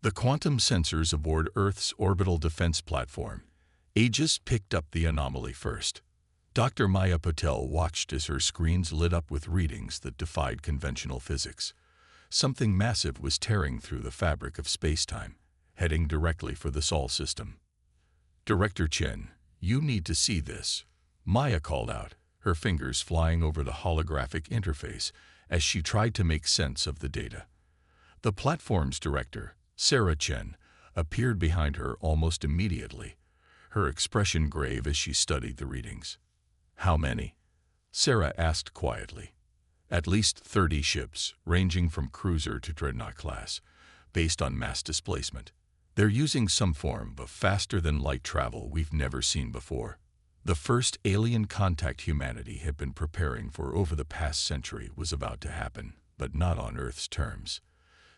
The quantum sensors aboard Earth's orbital defense platform, Aegis, picked up the anomaly first. Dr. Maya Patel watched as her screens lit up with readings that defied conventional physics. Something massive was tearing through the fabric of space-time, heading directly for the Sol system. "Director Chen, you need to see this," Maya called out, her fingers flying over the holographic interface as she tried to make sense of the data. The platform's director, Sarah Chen, appeared behind her almost immediately, her expression grave as she studied the readings. "How many?" Sarah asked quietly. "At least 30 ships, ranging from cruiser to dreadnought class, based on mass displacement. They're using some form of faster-than-light travel we've never seen before. The first alien contact humanity had been preparing for over the past century was about to happen, but not on Earth's terms."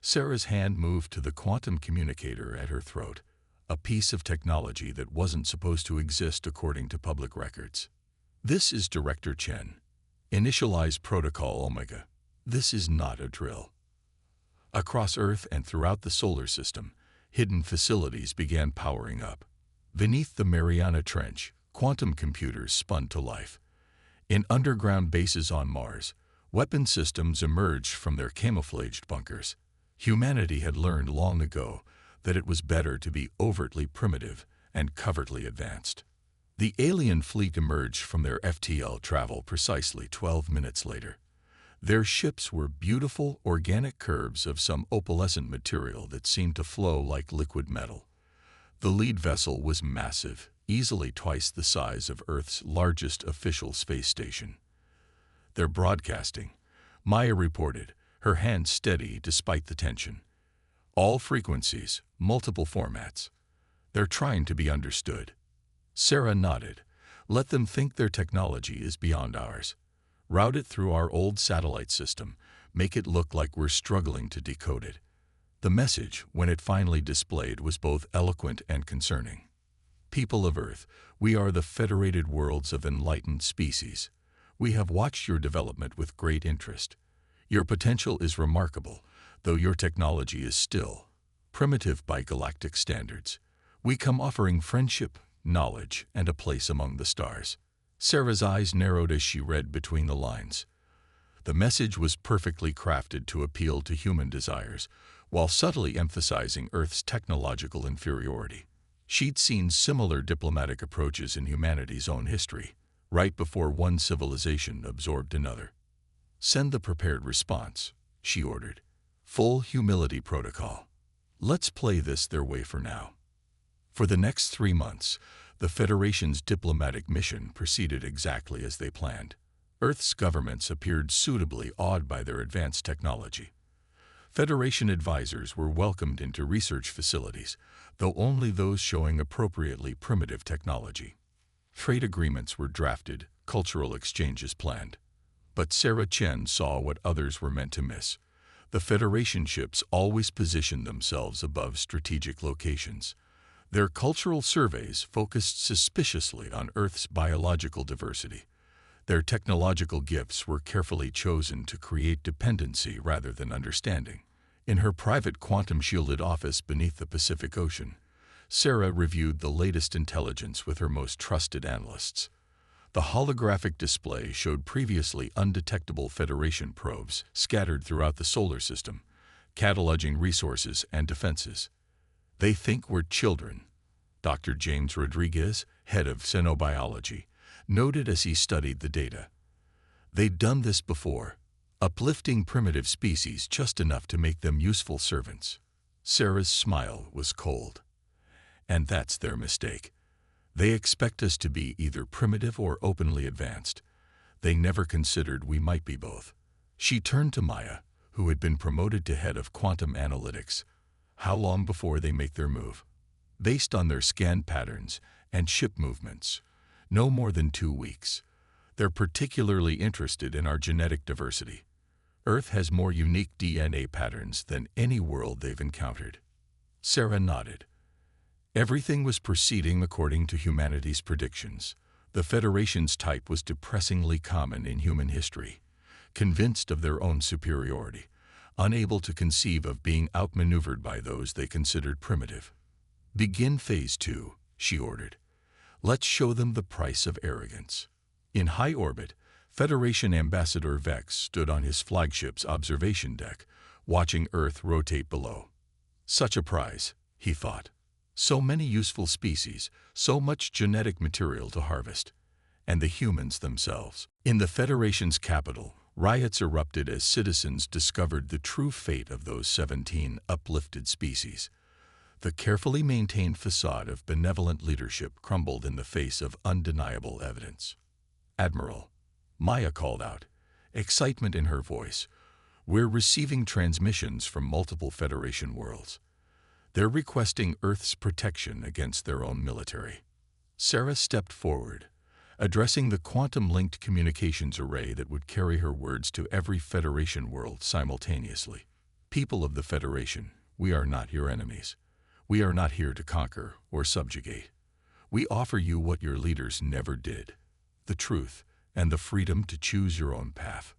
Sarah's hand moved to the quantum communicator at her throat, a piece of technology that wasn't supposed to exist according to public records. "This is Director Chen. Initialize Protocol Omega. This is not a drill." Across Earth and throughout the solar system, hidden facilities began powering up. Beneath the Mariana Trench, quantum computers spun to life. In underground bases on Mars, weapon systems emerged from their camouflaged bunkers. Humanity had learned long ago that it was better to be overtly primitive and covertly advanced. The alien fleet emerged from their FTL travel precisely 12 minutes later. Their ships were beautiful organic curves of some opalescent material that seemed to flow like liquid metal. The lead vessel was massive, easily twice the size of Earth's largest official space station. "They're broadcasting," Maya reported, her hand steady despite the tension. "All frequencies, multiple formats. They're trying to be understood." Sarah nodded. "Let them think their technology is beyond ours. Route it through our old satellite system, make it look like we're struggling to decode it." The message, when it finally displayed, was both eloquent and concerning. "People of Earth, we are the federated worlds of enlightened species. We have watched your development with great interest. Your potential is remarkable, though your technology is still primitive by galactic standards. We come offering friendship, knowledge, and a place among the stars." Sarah's eyes narrowed as she read between the lines. The message was perfectly crafted to appeal to human desires, while subtly emphasizing Earth's technological inferiority. She'd seen similar diplomatic approaches in humanity's own history, right before one civilization absorbed another. "Send the prepared response," she ordered. "Full humility protocol. Let's play this their way for now." For the next 3 months, the Federation's diplomatic mission proceeded exactly as they planned. Earth's governments appeared suitably awed by their advanced technology. Federation advisors were welcomed into research facilities, though only those showing appropriately primitive technology. Trade agreements were drafted, cultural exchanges planned. But Sarah Chen saw what others were meant to miss. The Federation ships always positioned themselves above strategic locations. Their cultural surveys focused suspiciously on Earth's biological diversity. Their technological gifts were carefully chosen to create dependency rather than understanding. In her private quantum-shielded office beneath the Pacific Ocean, Sarah reviewed the latest intelligence with her most trusted analysts. The holographic display showed previously undetectable Federation probes scattered throughout the solar system, cataloging resources and defenses. "They think we're children," Dr. James Rodriguez, head of xenobiology, noted as he studied the data. "They'd done this before, uplifting primitive species just enough to make them useful servants." Sarah's smile was cold. "And that's their mistake. They expect us to be either primitive or openly advanced. They never considered we might be both." She turned to Maya, who had been promoted to head of quantum analytics. "How long before they make their move?" "Based on their scan patterns and ship movements, no more than 2 weeks. They're particularly interested in our genetic diversity. Earth has more unique DNA patterns than any world they've encountered." Sarah nodded. Everything was proceeding according to humanity's predictions. The Federation's type was depressingly common in human history. Convinced of their own superiority, unable to conceive of being outmaneuvered by those they considered primitive. "Begin Phase 2, she ordered. "Let's show them the price of arrogance." In high orbit, Federation Ambassador Vex stood on his flagship's observation deck, watching Earth rotate below. Such a prize, he thought. So many useful species, so much genetic material to harvest. And the humans themselves. In the Federation's capital, riots erupted as citizens discovered the true fate of those 17 uplifted species. The carefully maintained facade of benevolent leadership crumbled in the face of undeniable evidence. "Admiral," Maya called out, excitement in her voice, "we're receiving transmissions from multiple Federation worlds. They're requesting Earth's protection against their own military." Sarah stepped forward, addressing the quantum-linked communications array that would carry her words to every Federation world simultaneously. "People of the Federation, we are not your enemies. We are not here to conquer or subjugate. We offer you what your leaders never did, the truth and the freedom to choose your own path."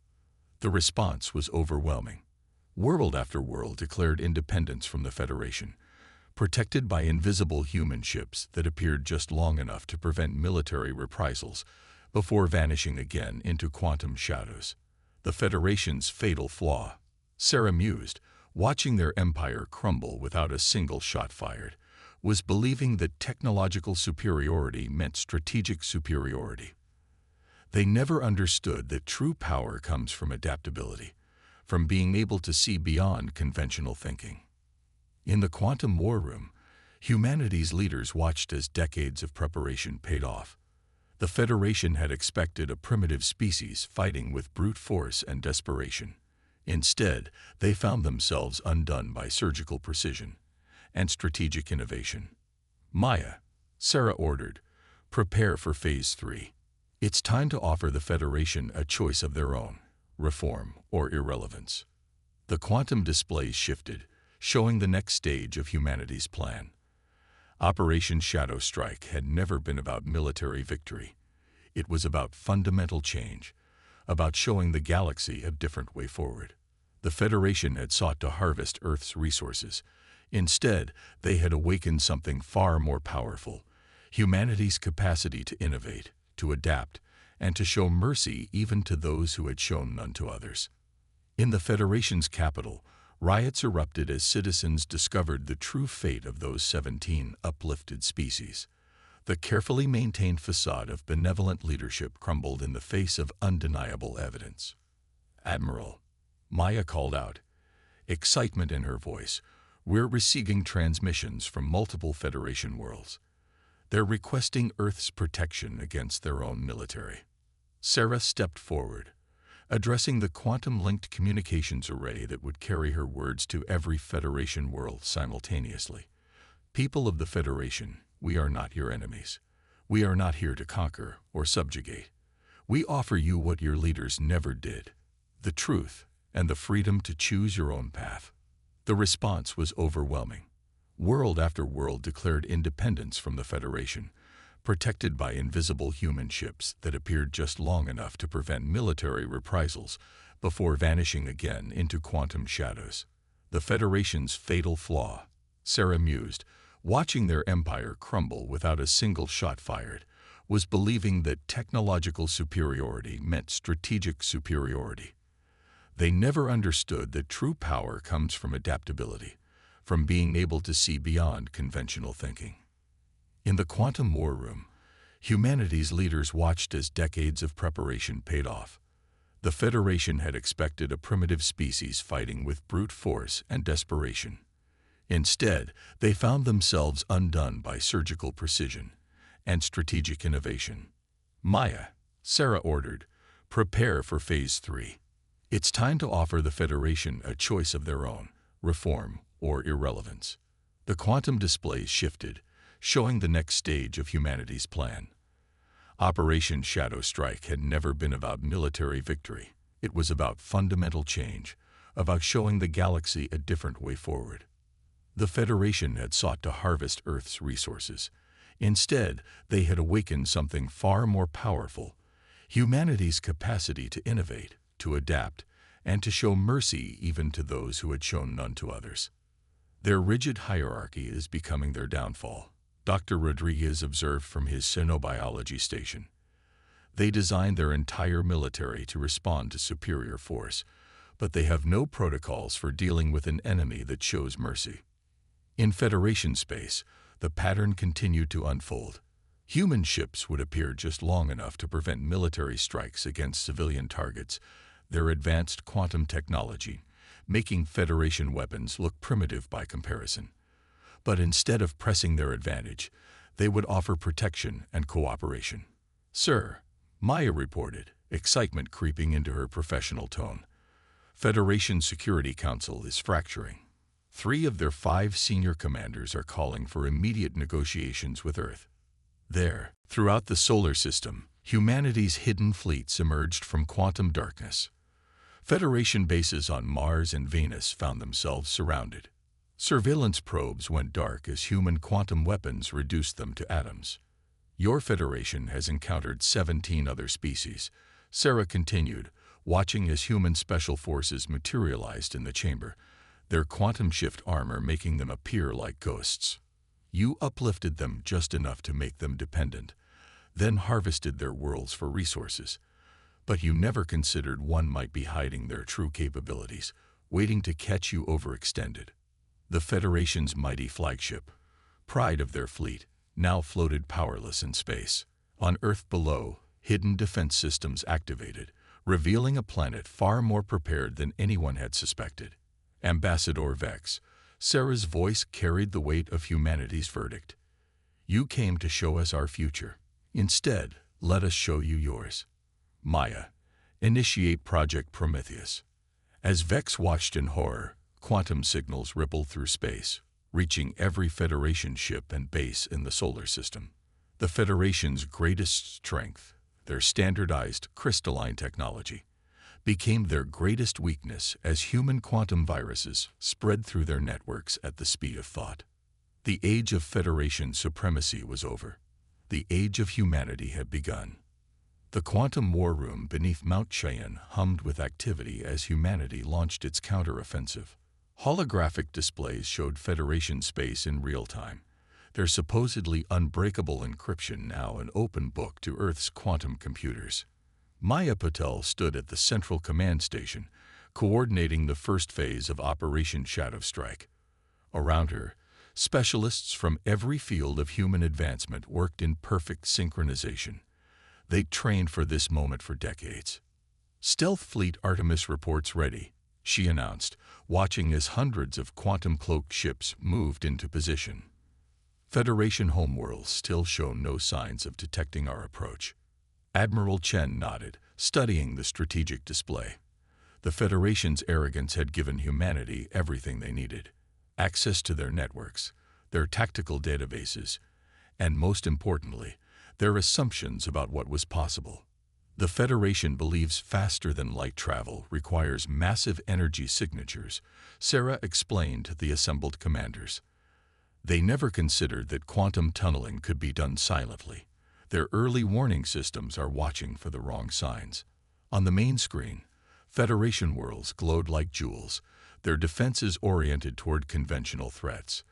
The response was overwhelming. World after world declared independence from the Federation, protected by invisible human ships that appeared just long enough to prevent military reprisals before vanishing again into quantum shadows. The Federation's fatal flaw, Sarah mused, watching their empire crumble without a single shot fired, was believing that technological superiority meant strategic superiority. They never understood that true power comes from adaptability, from being able to see beyond conventional thinking. In the quantum war room, humanity's leaders watched as decades of preparation paid off. The Federation had expected a primitive species fighting with brute force and desperation. Instead, they found themselves undone by surgical precision and strategic innovation. "Maya," Sarah ordered, "prepare for Phase 3. It's time to offer the Federation a choice of their own, reform or irrelevance." The quantum displays shifted, showing the next stage of humanity's plan. Operation Shadow Strike had never been about military victory. It was about fundamental change, about showing the galaxy a different way forward. The Federation had sought to harvest Earth's resources. Instead, they had awakened something far more powerful: humanity's capacity to innovate, to adapt, and to show mercy even to those who had shown none to others. In the Federation's capital, riots erupted as citizens discovered the true fate of those 17 uplifted species. The carefully maintained facade of benevolent leadership crumbled in the face of undeniable evidence. "Admiral," Maya called out, excitement in her voice, "we're receiving transmissions from multiple Federation worlds. They're requesting Earth's protection against their own military." Sarah stepped forward, addressing the quantum-linked communications array that would carry her words to every Federation world simultaneously. "People of the Federation, we are not your enemies. We are not here to conquer or subjugate. We offer you what your leaders never did, the truth and the freedom to choose your own path." The response was overwhelming. World after world declared independence from the Federation, protected by invisible human ships that appeared just long enough to prevent military reprisals before vanishing again into quantum shadows. The Federation's fatal flaw, Sarah mused, watching their empire crumble without a single shot fired, was believing that technological superiority meant strategic superiority. They never understood that true power comes from adaptability, from being able to see beyond conventional thinking. In the quantum war room, humanity's leaders watched as decades of preparation paid off. The Federation had expected a primitive species fighting with brute force and desperation. Instead, they found themselves undone by surgical precision and strategic innovation. "Maya," Sarah ordered, "prepare for Phase 3. It's time to offer the Federation a choice of their own, reform or irrelevance." The quantum displays shifted, showing the next stage of humanity's plan. Operation Shadow Strike had never been about military victory. It was about fundamental change, about showing the galaxy a different way forward. The Federation had sought to harvest Earth's resources. Instead, they had awakened something far more powerful: humanity's capacity to innovate, to adapt, and to show mercy even to those who had shown none to others. Their rigid hierarchy is becoming their downfall, Dr. Rodriguez observed from his xenobiology station. They designed their entire military to respond to superior force, but they have no protocols for dealing with an enemy that shows mercy. In Federation space, the pattern continued to unfold. Human ships would appear just long enough to prevent military strikes against civilian targets, their advanced quantum technology, making Federation weapons look primitive by comparison. But instead of pressing their advantage, they would offer protection and cooperation. "Sir," Maya reported, excitement creeping into her professional tone. "Federation Security Council is fracturing. 3 of their 5 senior commanders are calling for immediate negotiations with Earth." There, throughout the solar system, humanity's hidden fleets emerged from quantum darkness. Federation bases on Mars and Venus found themselves surrounded. Surveillance probes went dark as human quantum weapons reduced them to atoms. "Your Federation has encountered 17 other species," Sarah continued, watching as human special forces materialized in the chamber, their quantum shift armor making them appear like ghosts. "You uplifted them just enough to make them dependent, then harvested their worlds for resources. But you never considered one might be hiding their true capabilities, waiting to catch you overextended." The Federation's mighty flagship, pride of their fleet, now floated powerless in space. On Earth below, hidden defense systems activated, revealing a planet far more prepared than anyone had suspected. "Ambassador Vex," Sarah's voice carried the weight of humanity's verdict. "You came to show us our future. Instead, let us show you yours." "Maya, initiate Project Prometheus." As Vex watched in horror, quantum signals rippled through space, reaching every Federation ship and base in the solar system. The Federation's greatest strength, their standardized crystalline technology, became their greatest weakness as human quantum viruses spread through their networks at the speed of thought. The age of Federation supremacy was over. The age of humanity had begun. The quantum war room beneath Mount Cheyenne hummed with activity as humanity launched its counteroffensive. Holographic displays showed Federation space in real time, their supposedly unbreakable encryption now an open book to Earth's quantum computers. Maya Patel stood at the central command station, coordinating the first phase of Operation Shadow Strike. Around her, specialists from every field of human advancement worked in perfect synchronization. They trained for this moment for decades. "Stealth Fleet Artemis reports ready," she announced, watching as hundreds of quantum-cloaked ships moved into position. "Federation homeworlds still show no signs of detecting our approach." Admiral Chen nodded, studying the strategic display. The Federation's arrogance had given humanity everything they needed: access to their networks, their tactical databases, and most importantly, their assumptions about what was possible. The Federation believes faster-than-light travel requires massive energy signatures, Sarah explained to the assembled commanders. They never considered that quantum tunneling could be done silently. Their early warning systems are watching for the wrong signs. On the main screen, Federation worlds glowed like jewels, their defenses oriented toward conventional threats.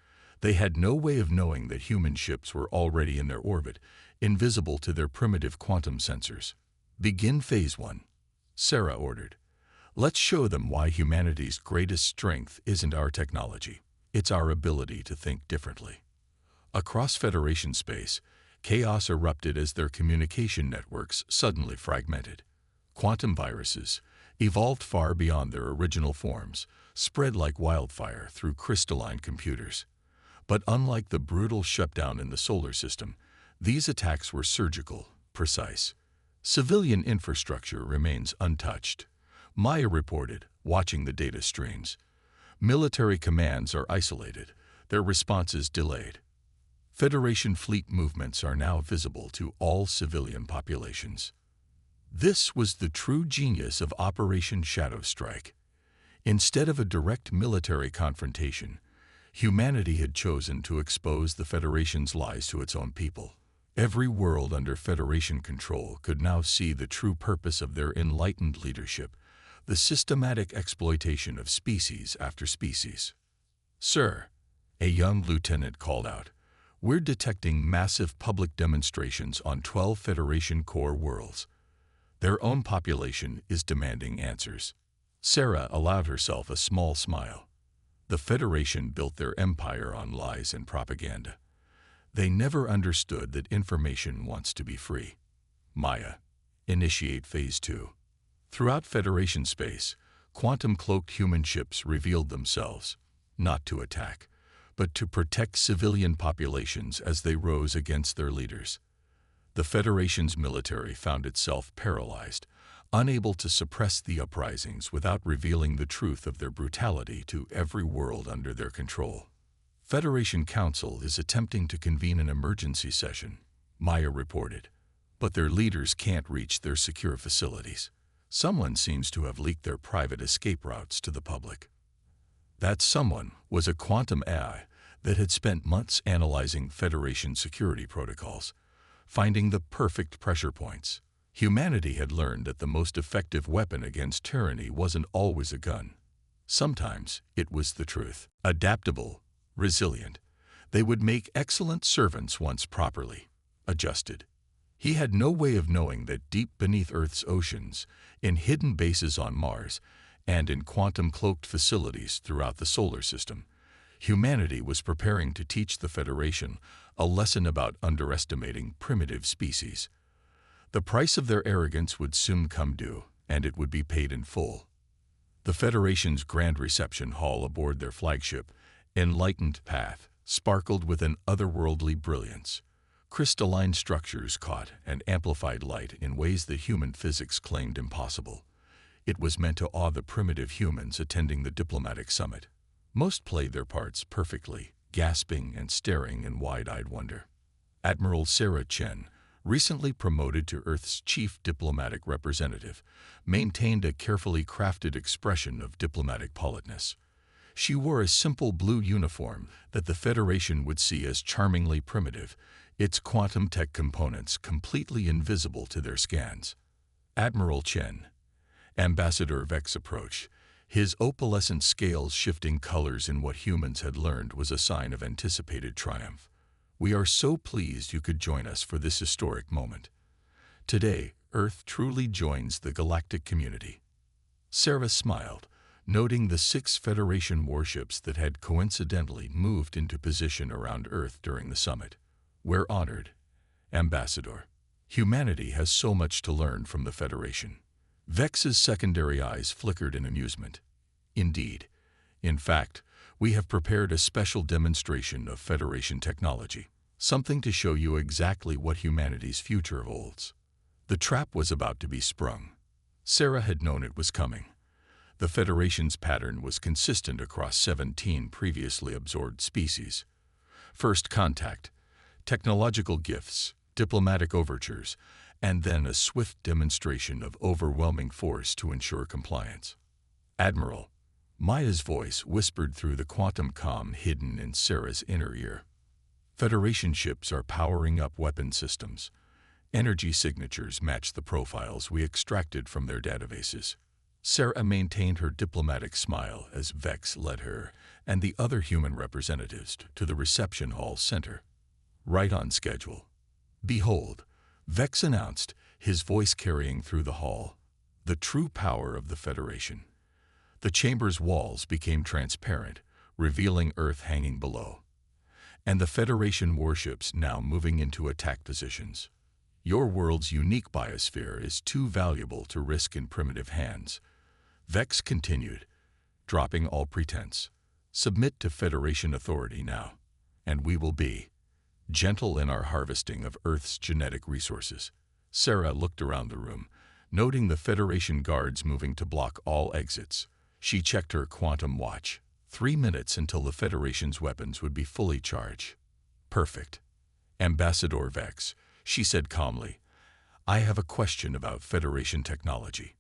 They had no way of knowing that human ships were already in their orbit, invisible to their primitive quantum sensors. "Begin Phase 1, Sarah ordered. "Let's show them why humanity's greatest strength isn't our technology. It's our ability to think differently." Across Federation space, chaos erupted as their communication networks suddenly fragmented. Quantum viruses, evolved far beyond their original forms, spread like wildfire through crystalline computers. But unlike the brutal shutdown in the solar system, these attacks were surgical, precise. Civilian infrastructure remains untouched, Maya reported, watching the data streams. Military commands are isolated, their responses delayed. Federation fleet movements are now visible to all civilian populations. This was the true genius of Operation Shadow Strike. Instead of a direct military confrontation, humanity had chosen to expose the Federation's lies to its own people. Every world under Federation control could now see the true purpose of their enlightened leadership, the systematic exploitation of species after species. "Sir," a young lieutenant called out, "we're detecting massive public demonstrations on 12 Federation core worlds. Their own population is demanding answers." Sarah allowed herself a small smile. The Federation built their empire on lies and propaganda. They never understood that information wants to be free. Maya, initiate Phase 2. Throughout Federation space, quantum-cloaked human ships revealed themselves, not to attack, but to protect civilian populations as they rose against their leaders. The Federation's military found itself paralyzed, unable to suppress the uprisings without revealing the truth of their brutality to every world under their control. Federation Council is attempting to convene an emergency session, Maya reported, but their leaders can't reach their secure facilities. Someone seems to have leaked their private escape routes to the public. That someone was a quantum AI that had spent months analyzing Federation security protocols, finding the perfect pressure points. Humanity had learned that the most effective weapon against tyranny wasn't always a gun. Sometimes it was the truth. Adaptable, resilient, they would make excellent servants once properly adjusted. He had no way of knowing that deep beneath Earth's oceans, in hidden bases on Mars, and in quantum-cloaked facilities throughout the solar system, humanity was preparing to teach the Federation a lesson about underestimating primitive species. The price of their arrogance would soon come due, and it would be paid in full. The Federation's grand reception hall aboard their flagship, Enlightened Path, sparkled with an otherworldly brilliance. Crystalline structures caught and amplified light in ways that human physics claimed impossible. It was meant to awe the primitive humans attending the diplomatic summit. Most played their parts perfectly, gasping and staring in wide-eyed wonder. Admiral Sarah Chen, recently promoted to Earth's chief diplomatic representative, maintained a carefully crafted expression of diplomatic politeness. She wore a simple blue uniform that the Federation would see as charmingly primitive, its quantum tech components completely invisible to their scans. Admiral Chen, Ambassador Vex approached, his opalescent scales shifting colors in what humans had learned was a sign of anticipated triumph. "We are so pleased you could join us for this historic moment. Today, Earth truly joins the galactic community." Sarah smiled, noting the 6 Federation warships that had coincidentally moved into position around Earth during the summit. "We're honored, Ambassador. Humanity has so much to learn from the Federation." Vex's secondary eyes flickered in amusement. "Indeed. In fact, we have prepared a special demonstration of Federation technology, something to show you exactly what humanity's future holds." The trap was about to be sprung. Sarah had known it was coming. The Federation's pattern was consistent across 17 previously absorbed species. First contact, technological gifts, diplomatic overtures, and then a swift demonstration of overwhelming force to ensure compliance. "Admiral," Maya's voice whispered through the quantum comm hidden in Sarah's inner ear. "Federation ships are powering up weapon systems. Energy signatures match the profiles we extracted from their databases." Sarah maintained her diplomatic smile as Vex led her and the other human representatives to the reception hall center. "Right on schedule." "Behold," Vex announced, his voice carrying through the hall, "the true power of the Federation." The chamber's walls became transparent, revealing Earth hanging below, and the Federation warships now moving into attack positions. "Your world's unique biosphere is too valuable to risk in primitive hands," Vex continued, dropping all pretense. "Submit to Federation authority now, and we will be gentle in our harvesting of Earth's genetic resources." Sarah looked around the room, noting the Federation guards moving to block all exits. She checked her quantum watch. 3 minutes until the Federation's weapons would be fully charged. "Perfect. Ambassador Vex," she said calmly, "I have a question about Federation technology.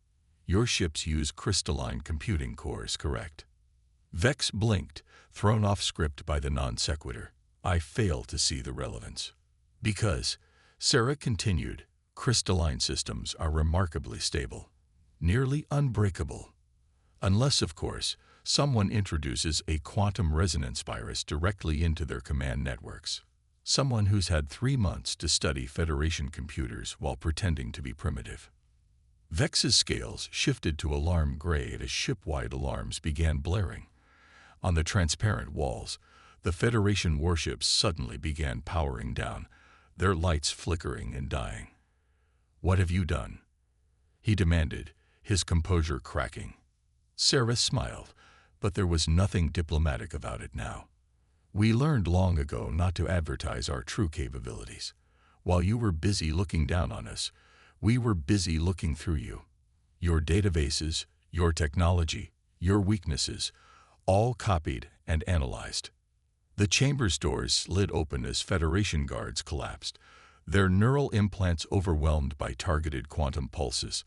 Your ships use crystalline computing cores, correct?" Vex blinked, thrown off script by the non sequitur. "I fail to see the relevance." "Because," Sarah continued, "crystalline systems are remarkably stable, nearly unbreakable. Unless, of course, someone introduces a quantum resonance virus directly into their command networks. Someone who's had 3 months to study Federation computers while pretending to be primitive. Vex's scales shifted to alarm grade as ship-wide alarms began blaring. On the transparent walls, the Federation warships suddenly began powering down, their lights flickering and dying. "What have you done?" he demanded, his composure cracking. Sarah smiled, but there was nothing diplomatic about it now. "We learned long ago not to advertise our true capabilities. While you were busy looking down on us, we were busy looking through you. Your databases, your technology, your weaknesses, all copied and analyzed." The chamber's doors slid open as Federation guards collapsed, their neural implants overwhelmed by targeted quantum pulses.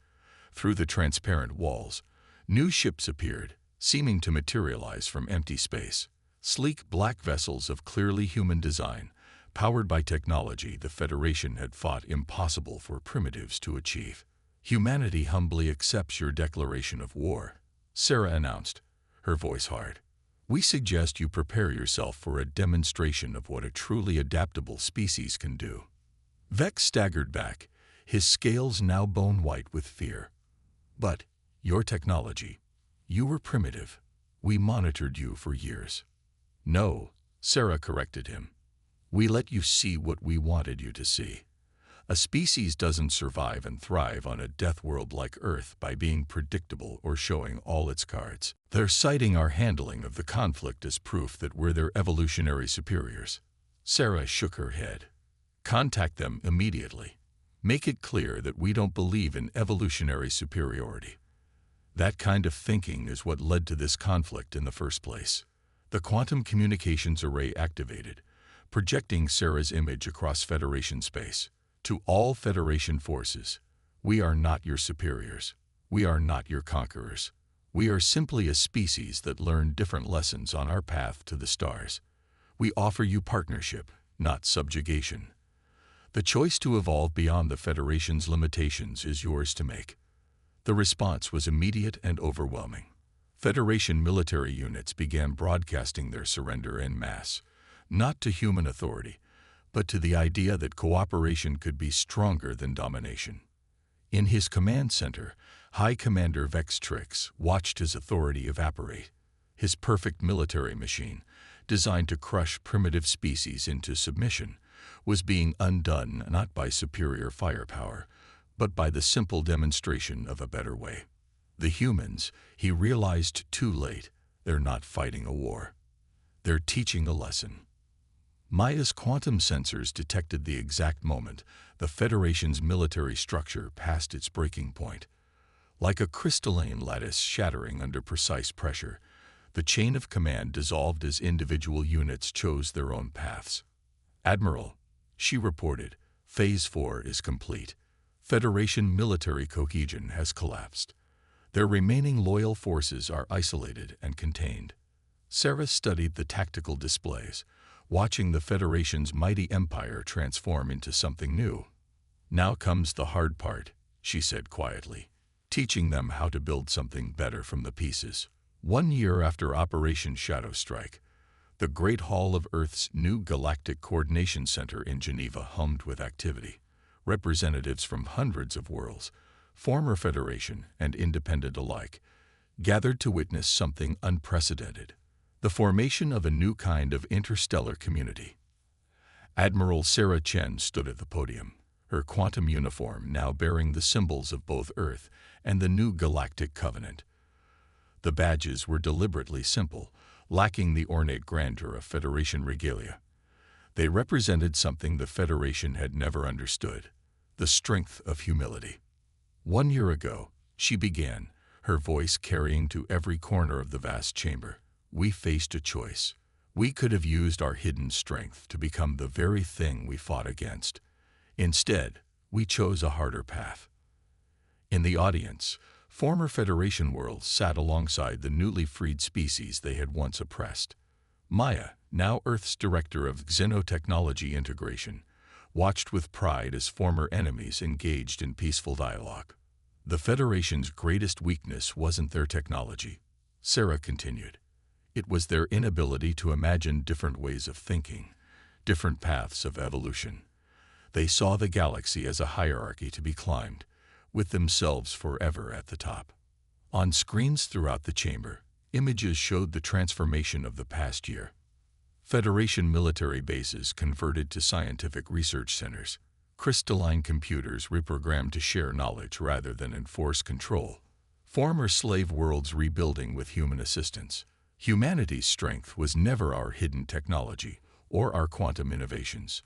Through the transparent walls, new ships appeared, seeming to materialize from empty space. Sleek black vessels of clearly human design, powered by technology the Federation had fought impossible for primitives to achieve. "Humanity humbly accepts your declaration of war," Sarah announced, her voice hard. "We suggest you prepare yourself for a demonstration of what a truly adaptable species can do." Vex staggered back, his scales now bone-white with fear. "But, your technology. You were primitive. We monitored you for years." "No," Sarah corrected him. "We let you see what we wanted you to see. A species doesn't survive and thrive on a death world like Earth by being predictable or showing all its cards. They're citing our handling of the conflict as proof that we're their evolutionary superiors." Sarah shook her head. "Contact them immediately. Make it clear that we don't believe in evolutionary superiority. That kind of thinking is what led to this conflict in the first place." The quantum communications array activated, projecting Sarah's image across Federation space. "To all Federation forces, we are not your superiors. We are not your conquerors. We are simply a species that learned different lessons on our path to the stars. We offer you partnership, not subjugation. The choice to evolve beyond the Federation's limitations is yours to make." The response was immediate and overwhelming. Federation military units began broadcasting their surrender en masse, not to human authority, but to the idea that cooperation could be stronger than domination. In his command center, High Commander Vex Trix watched his authority evaporate. His perfect military machine, designed to crush primitive species into submission, was being undone not by superior firepower, but by the simple demonstration of a better way. The humans, he realized too late, they're not fighting a war. They're teaching a lesson. Maya's quantum sensors detected the exact moment the Federation's military structure passed its breaking point. Like a crystalline lattice shattering under precise pressure, the chain of command dissolved as individual units chose their own paths. "Admiral," she reported, "Phase 4 is complete. Federation military cohesion has collapsed. Their remaining loyal forces are isolated and contained." Sarah studied the tactical displays, watching the Federation's mighty empire transform into something new. "Now comes the hard part," she said quietly, "teaching them how to build something better from the pieces." 1 year after Operation Shadow Strike, the Great Hall of Earth's new Galactic Coordination Center in Geneva hummed with activity. Representatives from hundreds of worlds, former Federation and independent alike, gathered to witness something unprecedented: the formation of a new kind of interstellar community. Admiral Sarah Chen stood at the podium, her quantum uniform now bearing the symbols of both Earth and the new Galactic Covenant. The badges were deliberately simple, lacking the ornate grandeur of Federation regalia. They represented something the Federation had never understood: the strength of humility. 1 year ago, she began, her voice carrying to every corner of the vast chamber. "We faced a choice. We could have used our hidden strength to become the very thing we fought against. Instead, we chose a harder path." In the audience, former Federation worlds sat alongside the newly freed species they had once oppressed. Maya, now Earth's director of xenotechnology integration, watched with pride as former enemies engaged in peaceful dialogue. The Federation's greatest weakness wasn't their technology, Sarah continued. It was their inability to imagine different ways of thinking, different paths of evolution. They saw the galaxy as a hierarchy to be climbed, with themselves forever at the top. On screens throughout the chamber, images showed the transformation of the past year. Federation military bases converted to scientific research centers, crystalline computers reprogrammed to share knowledge rather than enforce control, former slave worlds rebuilding with human assistance. Humanity's strength was never our hidden technology or our quantum innovations.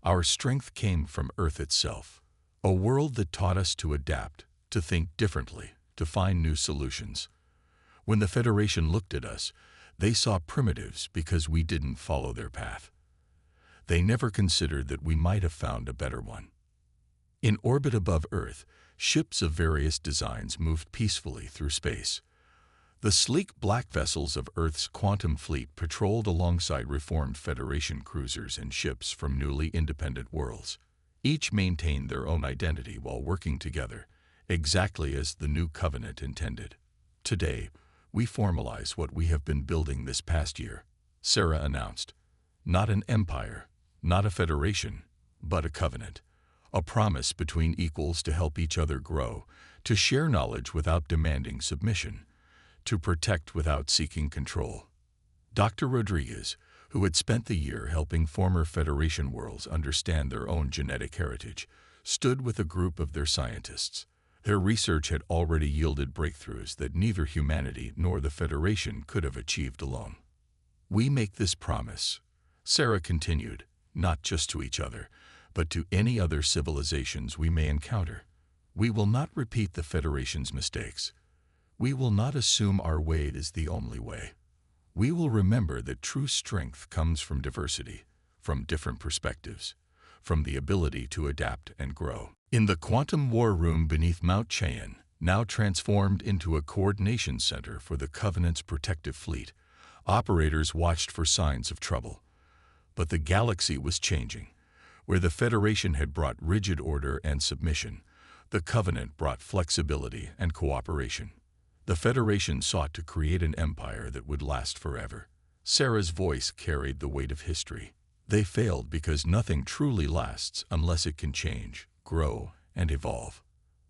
Our strength came from Earth itself, a world that taught us to adapt, to think differently, to find new solutions. When the Federation looked at us, they saw primitives because we didn't follow their path. They never considered that we might have found a better one. In orbit above Earth, ships of various designs moved peacefully through space. The sleek black vessels of Earth's quantum fleet patrolled alongside reformed Federation cruisers and ships from newly independent worlds. Each maintained their own identity while working together, exactly as the new covenant intended. Today, we formalize what we have been building this past year, Sarah announced. Not an empire, not a federation, but a covenant. A promise between equals to help each other grow, to share knowledge without demanding submission, to protect without seeking control. Dr. Rodriguez, who had spent the year helping former Federation worlds understand their own genetic heritage, stood with a group of their scientists. Their research had already yielded breakthroughs that neither humanity nor the Federation could have achieved alone. We make this promise, Sarah continued, not just to each other, but to any other civilizations we may encounter. We will not repeat the Federation's mistakes. We will not assume our way is the only way. We will remember that true strength comes from diversity, from different perspectives, from the ability to adapt and grow. In the quantum war room beneath Mount Cheyenne, now transformed into a coordination center for the Covenant's protective fleet, operators watched for signs of trouble. But the galaxy was changing. Where the Federation had brought rigid order and submission, the Covenant brought flexibility and cooperation. The Federation sought to create an empire that would last forever. Sarah's voice carried the weight of history. They failed because nothing truly lasts unless it can change, grow, and evolve.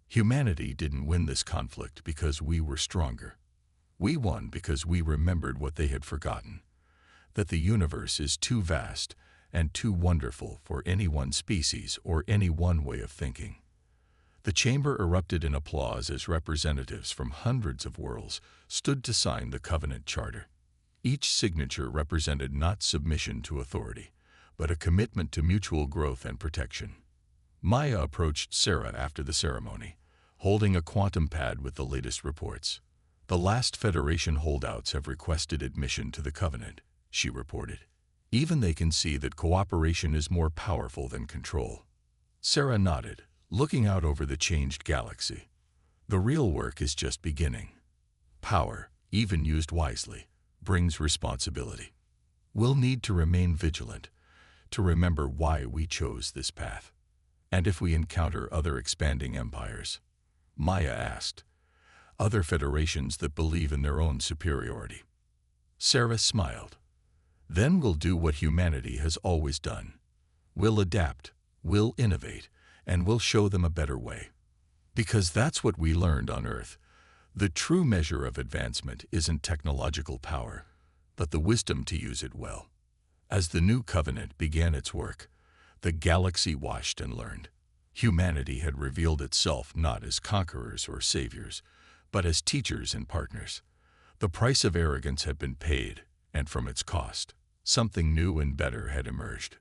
Humanity didn't win this conflict because we were stronger. We won because we remembered what they had forgotten, that the universe is too vast and too wonderful for any one species or any one way of thinking. The chamber erupted in applause as representatives from hundreds of worlds stood to sign the Covenant Charter. Each signature represented not submission to authority, but a commitment to mutual growth and protection. Maya approached Sarah after the ceremony, holding a quantum pad with the latest reports. The last Federation holdouts have requested admission to the Covenant, she reported. Even they can see that cooperation is more powerful than control. Sarah nodded, looking out over the changed galaxy. The real work is just beginning. Power, even used wisely, brings responsibility. We'll need to remain vigilant, to remember why we chose this path. And if we encounter other expanding empires, Maya asked, other federations that believe in their own superiority. Sarah smiled. Then we'll do what humanity has always done. We'll adapt, we'll innovate, and we'll show them a better way. Because that's what we learned on Earth. The true measure of advancement isn't technological power, but the wisdom to use it well. As the new covenant began its work, the galaxy watched and learned. Humanity had revealed itself not as conquerors or saviors, but as teachers and partners. The price of arrogance had been paid, and from its cost, something new and better had emerged.